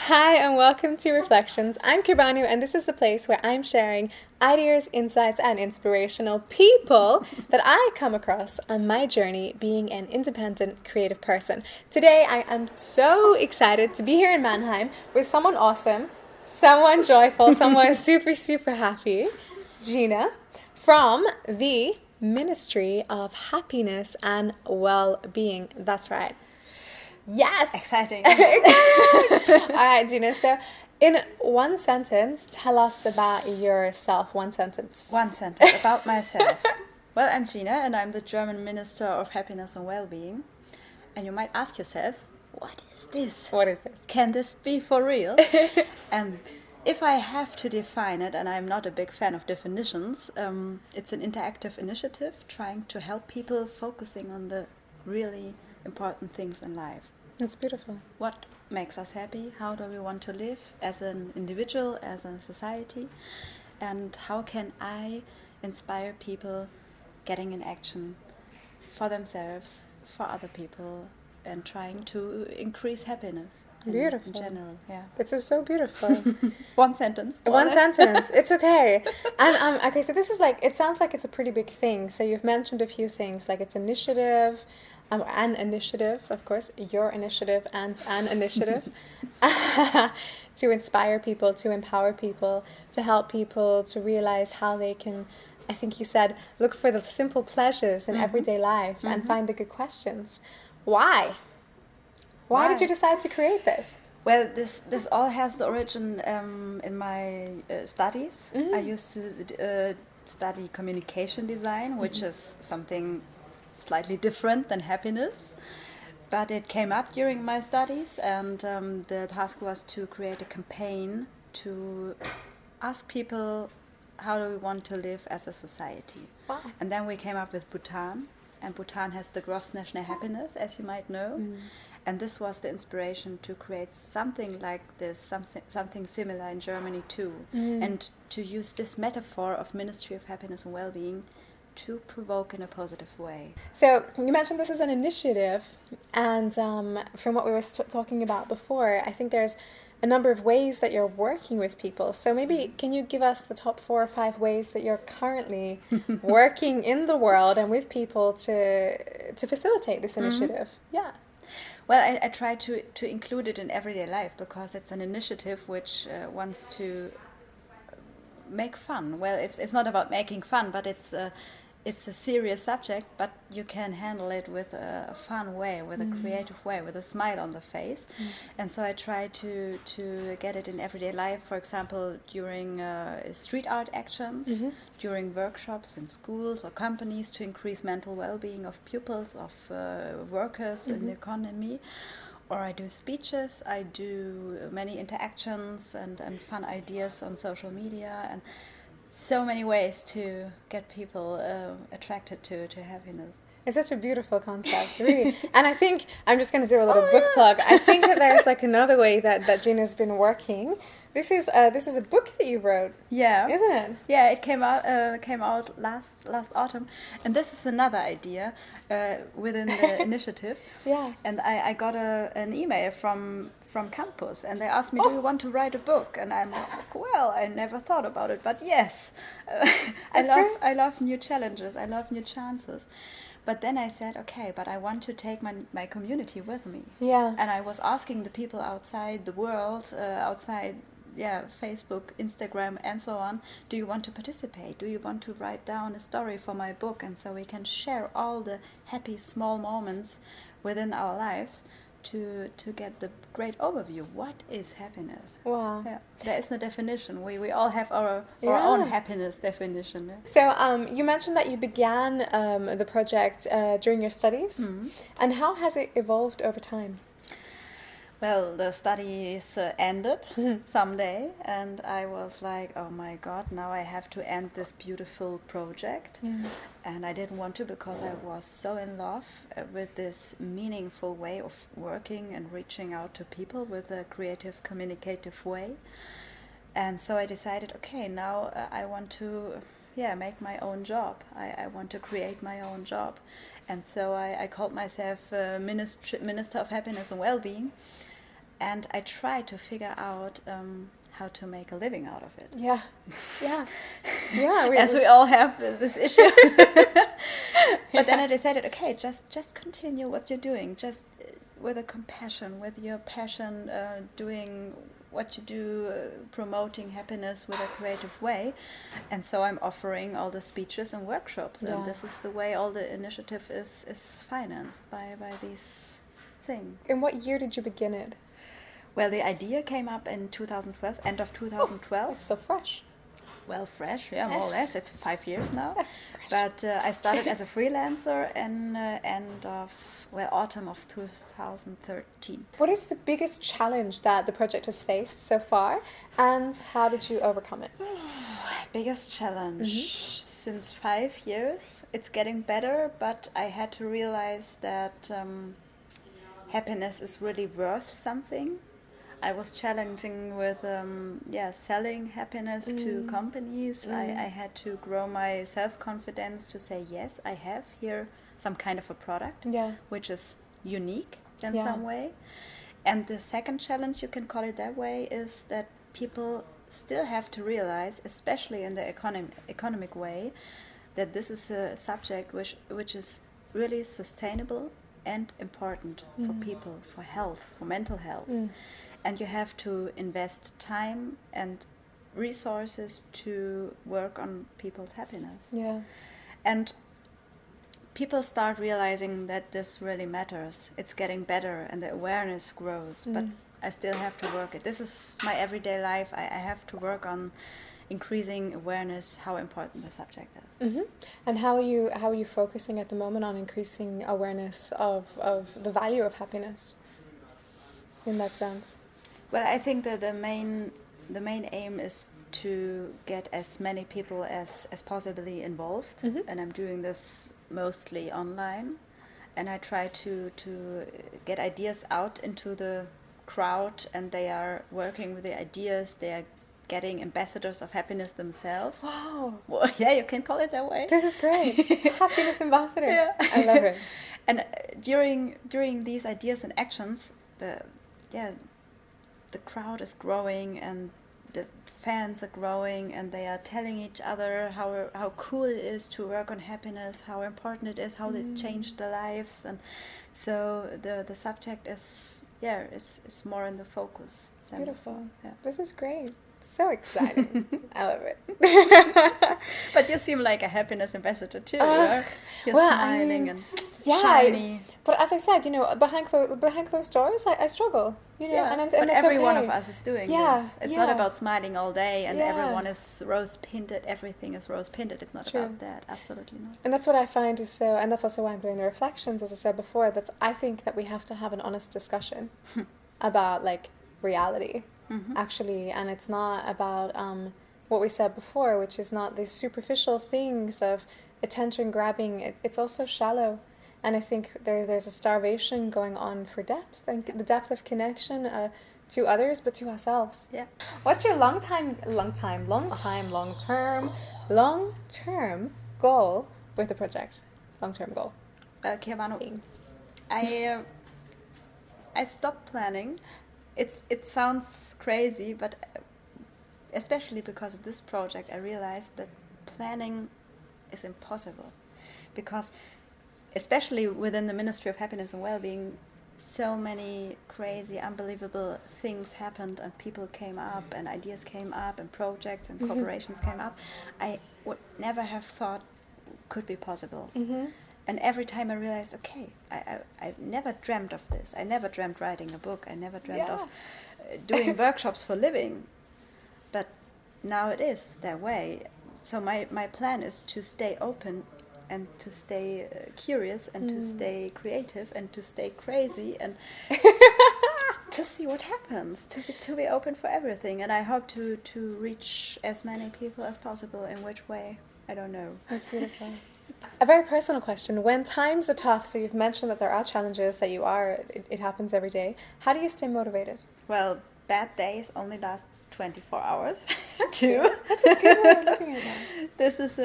Hi and welcome to Reflections. I'm Kirbanu and this is the place where I'm sharing ideas, insights and inspirational people that I come across on my journey being an independent creative person. Today I am so excited to be here in Mannheim with someone awesome, someone joyful, someone super happy, Gina, from the Ministry of Happiness and Well-Being. That's right. Yes! Exciting. All right, Gina. So, in one sentence, tell us about yourself. One sentence. One sentence about myself. Well, I'm Gina, and I'm the German Minister of Happiness and Well-Being. And you might ask yourself, what is this? What is this? Can this be for real? And if I have to define it, and I'm not a big fan of definitions, it's an interactive initiative trying to help people focusing on the really important things in life. That's beautiful. What makes us happy? How do we want to live as an individual, as a society? And how can I inspire people getting in action for themselves, for other people, and trying to increase happiness in general. Yeah. This is so beautiful. One sentence. One sentence. It's okay. And okay, so this is like, it sounds like it's a pretty big thing. So you've mentioned a few things, like it's initiative, an initiative, of course, your initiative and an initiative to inspire people, to empower people, to help people to realize how they can, I think you said, look for the simple pleasures in everyday life and find the good questions. Why? Why did you decide to create this? Well, this all has the origin in my studies. I used to study communication design, which is something slightly different than happiness, but it came up during my studies, and the task was to create a campaign to ask people how do we want to live as a society. Wow. And then we came up with Butan, and Butan has the gross national happiness, as you might know, and this was the inspiration to create something like this, something similar in Germany too, and to use this metaphor of Ministry of Happiness and Well-Being to provoke in a positive way. So you mentioned this is an initiative, and from what we were talking about before, I think there's a number of ways that you're working with people. So maybe can you give us the top 4 or 5 ways that you're currently working in the world and with people to facilitate this initiative? Yeah. Well, I try to include it in everyday life because it's an initiative which wants to make fun. Well, it's not about making fun, but it's a serious subject, but you can handle it with a fun way, with a creative way, with a smile on the face. And so I try to get it in everyday life, for example, during street art actions, during workshops in schools or companies to increase mental well-being of pupils, of workers in the economy. Or I do speeches, I do many interactions and fun ideas on social media, and so many ways to get people attracted to happiness. It's such a beautiful concept, really. And I think, I'm just going to do a little book plug. I think that there's like another way that Gina's been working. This is a book that you wrote. Yeah. Isn't it? Yeah, it came out last autumn. And this is another idea within the initiative. Yeah. And I got an email from campus, and they asked me, do you want to write a book? And I'm like, well, I never thought about it, but yes. I love new challenges, I love new chances. But then I said, okay, but I want to take my community with me. Yeah. And I was asking the people outside the world, outside Facebook, Instagram, and so on, do you want to participate? Do you want to write down a story for my book? And so we can share all the happy small moments within our lives to get the great overview. What is happiness? Wow. Yeah. There is no definition. We all have our own happiness definition. So you mentioned that you began the project during your studies. And how has it evolved over time? Well, the studies ended someday, and I was like, oh my God, now I have to end this beautiful project. And I didn't want to, because I was so in love with this meaningful way of working and reaching out to people with a creative, communicative way. And so I decided, okay, now I want to make my own job. I want to create my own job. And so I called myself Minister of Happiness and Well-Being. and I try to figure out how to make a living out of it. Yeah. As we all have this issue. But then I decided, okay, just continue what you're doing, just with a compassion, with your passion, doing what you do, promoting happiness with a creative way. And so I'm offering all the speeches and workshops, and this is the way all the initiative is financed by these things. In what year did you begin it? Well, the idea came up in 2012, end of 2012. It's so fresh. Well, fresh, yeah, more or less. It's 5 years now. But I started as a freelancer in autumn of 2013. What is the biggest challenge that the project has faced so far, and how did you overcome it? Biggest challenge since 5 years. It's getting better, but I had to realize that happiness is really worth something. I was challenging with selling happiness to companies. I had to grow my self-confidence to say, yes, I have here some kind of a product which is unique in some way. And the second challenge, you can call it that way, is that people still have to realize, especially in the economic way, that this is a subject which is really sustainable and important for people, for health, for mental health. And you have to invest time and resources to work on people's happiness. Yeah. And people start realizing that this really matters. It's getting better and the awareness grows, but I still have to work it. This is my everyday life. I have to work on increasing awareness how important the subject is. And how are you focusing at the moment on increasing awareness of the value of happiness in that sense? Well, I think that the main aim is to get as many people as possibly involved, and I'm doing this mostly online, and I try to get ideas out into the crowd, and they are working with the ideas. They are getting ambassadors of happiness themselves. Wow. Well, yeah, you can call it that way. This is great. Happiness ambassador. Yeah. I love it. And during these ideas and actions, the crowd is growing and the fans are growing, and they are telling each other how cool it is to work on happiness, how important it is, how they changed their lives, and so the subject is more in the focus. It's beautiful. Yeah. This is great. So exciting. I love it. But you seem like a happiness ambassador too. You're smiling and shiny. But as I said, behind closed doors, I struggle. And but every okay. one of us is doing this. It's not about smiling all day and everyone is rose tinted. Everything is rose tinted. It's not about that. Absolutely not. And that's what I find is so, and that's also why I'm doing the reflections, as I said before. I think that we have to have an honest discussion about reality. Actually, and it's not about what we said before, which is not these superficial things of attention grabbing. It's also shallow, and I think there's a starvation going on for depth and the depth of connection to others, but to ourselves. Yeah. What's your long-term goal with the project? Long-term goal. Kirbanu, I stopped planning. It sounds crazy, but especially because of this project, I realized that planning is impossible. Because especially within the Ministry of Happiness and Wellbeing, so many crazy, unbelievable things happened, and people came up, and ideas came up, and projects and corporations came up. I would never have thought could be possible. And every time I realized, okay, I never dreamt of this. I never dreamt writing a book. I never dreamt of doing workshops for living. But now it is that way. So my plan is to stay open and to stay curious and to stay creative and to stay crazy and to see what happens, to be open for everything. And I hope to reach as many people as possible. In which way, I don't know. That's beautiful. A very personal question. When times are tough, so you've mentioned that there are challenges, that it happens every day. How do you stay motivated? Well, bad days only last 24 hours. That's a good way of looking at that. This is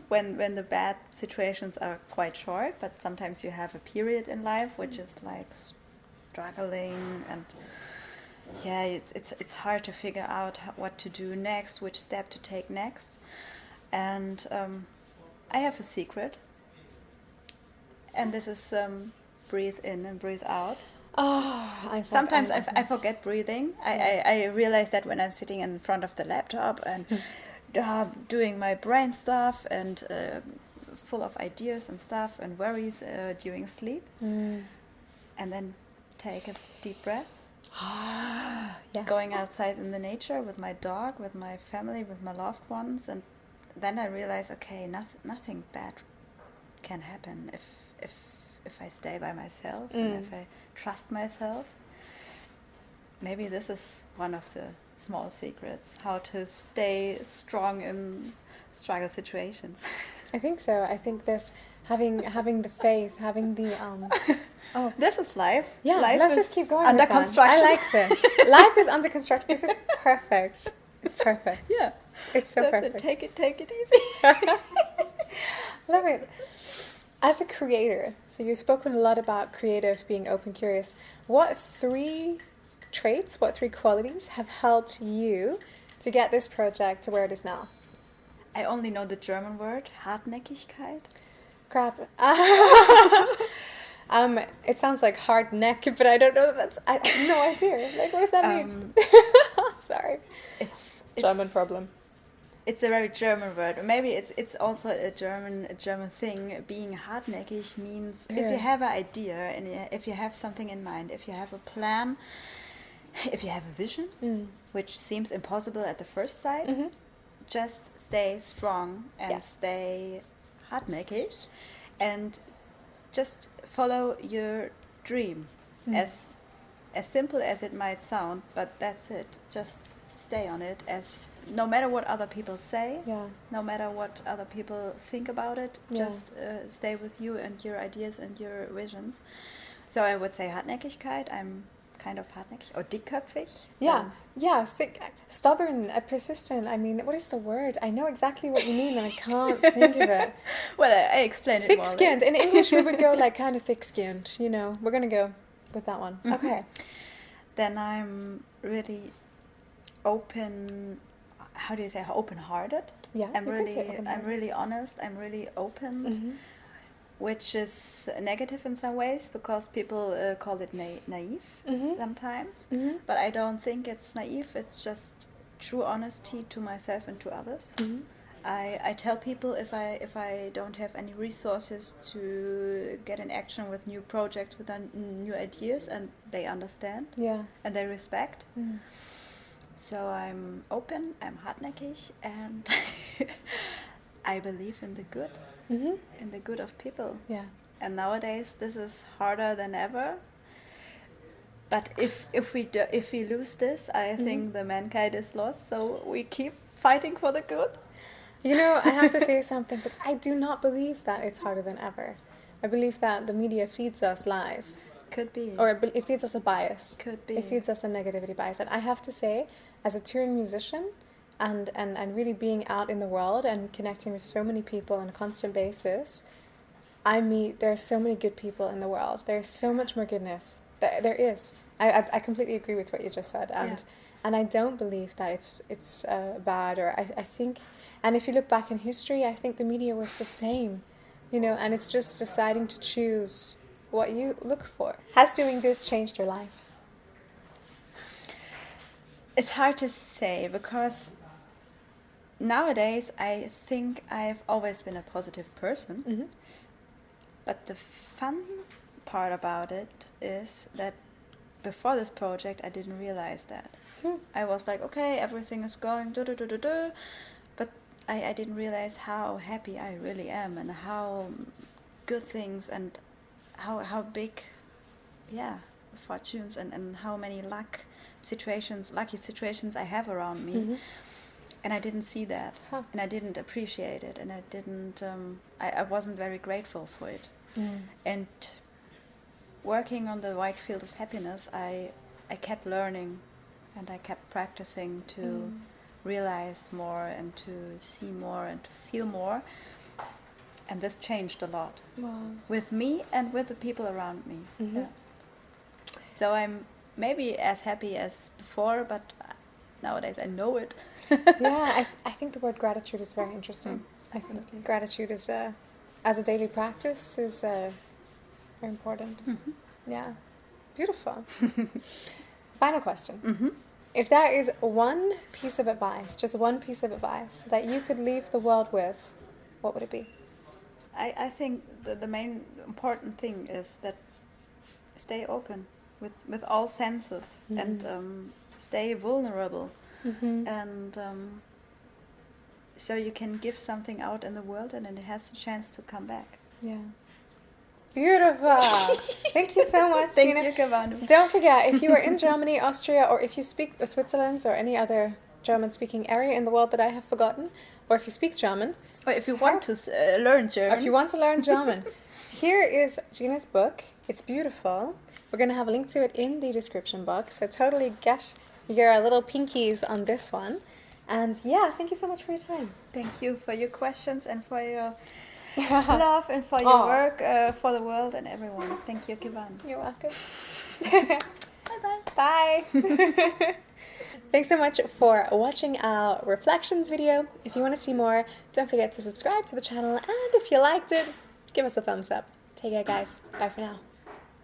when the bad situations are quite short, but sometimes you have a period in life which is like struggling, and yeah, it's hard to figure out what to do next, which step to take next. And I have a secret, and this is breathe in and breathe out. Oh, Sometimes I forget breathing. I realize that when I'm sitting in front of the laptop and doing my brain stuff and full of ideas and stuff and worries during sleep. And then take a deep breath. Going outside in the nature with my dog, with my family, with my loved ones, and then I realize, okay, nothing bad can happen if I stay by myself and if I trust myself. Maybe this is one of the small secrets, how to stay strong in struggle situations. I think so. I think this having the faith, having the this is life. Yeah, life let's is just keep going. under construction. I like this. Life is under construction. This is perfect. It's perfect. Yeah, it's so that's perfect. It. Take it easy. Love it. As a creator, so you've spoken a lot about creative, being open, curious. What 3 traits, what 3 qualities have helped you to get this project to where it is now? I only know the German word, Hartnäckigkeit. Crap. It sounds like hard neck, but I don't know. I have no idea. Like, what does that mean? Sorry. It's German problem. It's a very German word. Maybe it's also a German thing. Being hartnäckig means if you have an idea and if you have something in mind, if you have a plan, if you have a vision, which seems impossible at the first sight, just stay strong and stay hartnäckig and just follow your dream. As simple as it might sound, but that's it. Just stay on it, as no matter what other people say, no matter what other people think about it, just stay with you and your ideas and your visions. So I would say Hartnäckigkeit. I'm kind of hartnäckig or dickköpfig. Thick, stubborn, persistent. I mean, what is the word? I know exactly what you mean and I can't think of it. Well, I explained it more. Thick-skinned. In English we would go like kind of thick-skinned, you know. We're going to go with that one. Okay. Then I'm really open, how do you say, open-hearted? Yeah, I'm really honest, I'm really open, which is negative in some ways because people call it naive sometimes, but I don't think it's naive. It's just true honesty to myself and to others. I tell people if I don't have any resources to get in action with new projects, with new ideas, and they understand and they respect. So I'm open, I'm hartnäckig, and I believe in the good, in the good of people. Yeah. And nowadays this is harder than ever. But if we lose this, I think the mankind is lost. So we keep fighting for the good. You know, I have to say something, but I do not believe that it's harder than ever. I believe that the media feeds us lies. Could be. Or it feeds us a bias. Could be. It feeds us a negativity bias. And I have to say, as a touring musician and really being out in the world and connecting with so many people on a constant basis, there are so many good people in the world. There's so much more goodness. There is. I completely agree with what you just said. And I don't believe that it's bad, or I think, and if you look back in history, I think the media was the same, you know, and it's just deciding to choose what you look for. Has doing this changed your life? It's hard to say because nowadays I think I've always been a positive person. But the fun part about it is that before this project I didn't realize that. I was like, okay, everything is going but I didn't realize how happy I really am and how good things and how big fortunes and how many lucky situations I have around me. And I didn't see that, and I didn't appreciate it, and I didn't I wasn't very grateful for it. And working on the wide field of happiness, I kept learning and I kept practicing to realize more and to see more and to feel more. And this changed a lot with me and with the people around me. So I'm maybe as happy as before, but nowadays I know it. Yeah, I think the word gratitude is very interesting. I think gratitude is, as a daily practice, is very important. Yeah, beautiful. Final question. If there is one piece of advice, just one piece of advice that you could leave the world with, what would it be? I think the main important thing is that stay open with all senses and stay vulnerable. And so you can give something out in the world and it has a chance to come back. Yeah. Beautiful. Thank you so much, Thank Gina. you, Kirbanu. Don't forget, if you are in Germany, Austria, or if you speak Switzerland or any other German-speaking area in the world that I have forgotten, or if you speak German, or if you want to learn German, or if you want to learn German, here is Gina's book. It's beautiful. We're going to have a link to it in the description box, so totally get your little pinkies on this one. And yeah, thank you so much for your time. Thank you for your questions and for your love and for your work for the world and everyone. Thank you, Kirbanu. You're welcome. Bye-bye. Bye. Thanks so much for watching our reflections video. If you want to see more, don't forget to subscribe to the channel. And if you liked it, give us a thumbs up. Take care, guys. Bye for now.